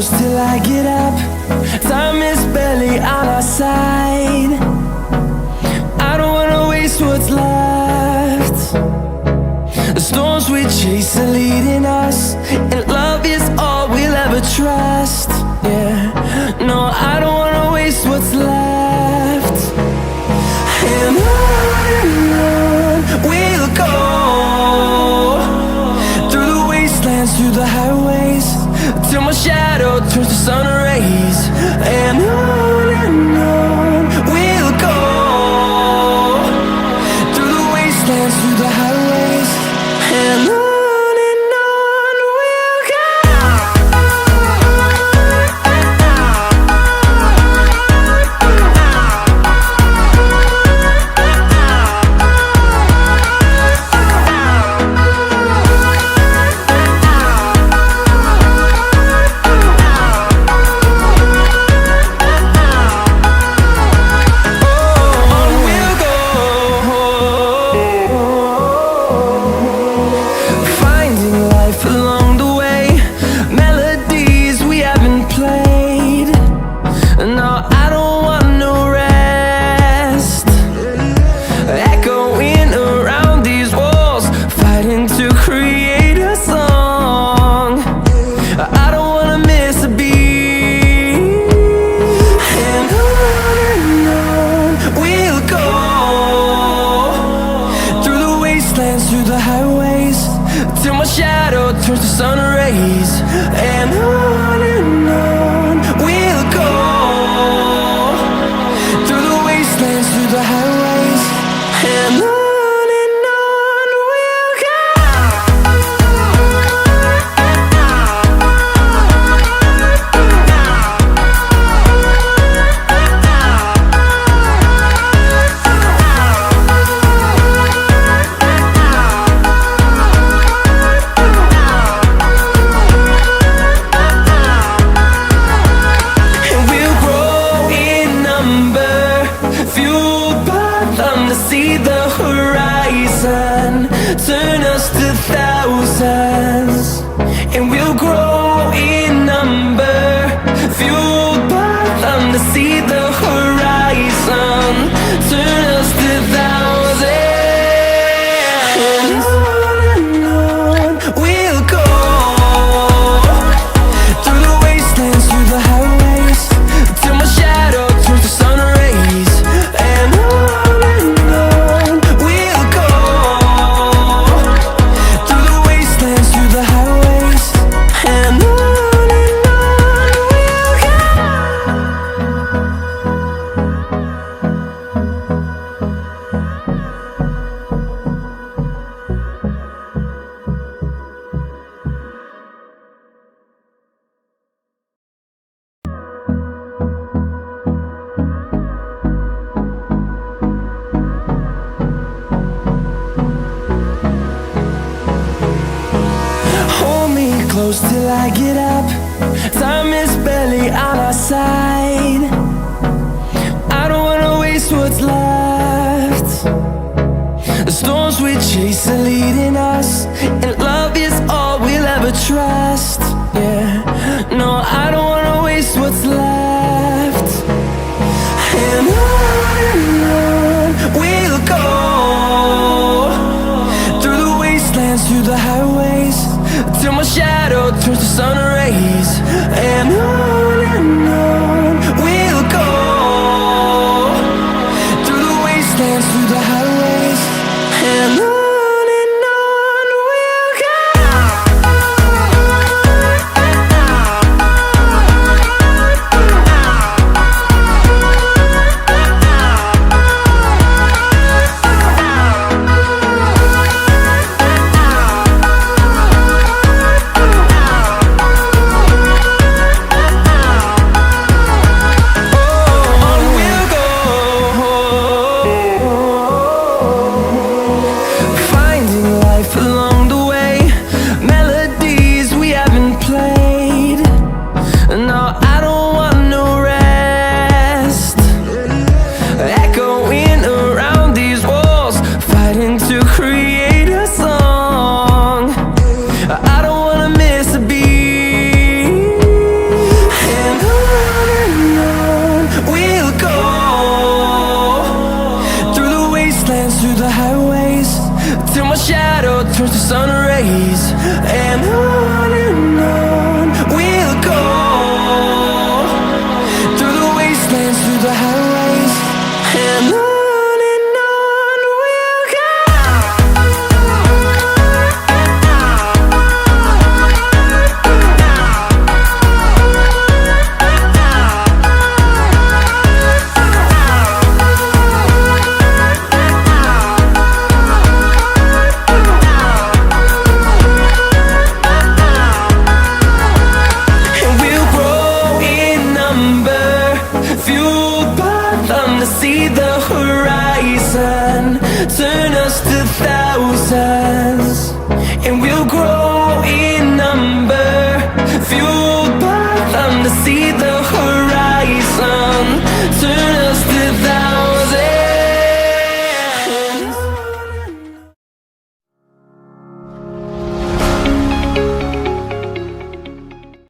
close till I get up. Time is barely on our side. I don't wanna waste what's left. The storms we chase are leading us, and love is all we'll ever trust. Yeah, no, I don't wanna waste what's left. And on we'll go, through the wastelands, through the highways, till my shadow turns to sun rays. And on we'll go, through the wastelands, through the highways, and on we'll go. Through the highways, till my shadow turns to sun rays. And on we'll go, through the wastelands, through the highways, and on we'll go. See the horizon, turn us to thousands, and we'll grow in number, fueled by them. To see the horizon, turn us to thousands, and on we'll go, through the wastelands, through the highways, till my shadow turns to sun rays. And close till I get up. Time is barely on our side. I don't wanna waste what's left. The storms we chase are leading us, and love is all we'll ever trust. Yeah, no, I don't wanna waste what's left. And on we'll go, through the wastelands, through the highways, till my shadow turns to sun rays. And on we'll go, through the wastelands, through the highways, and on we'll go. turns to sun rays, and on we'll go, through the wastelands, through the highways, and on we'll go. Fueled by them to see the horizon, turn us to thousands.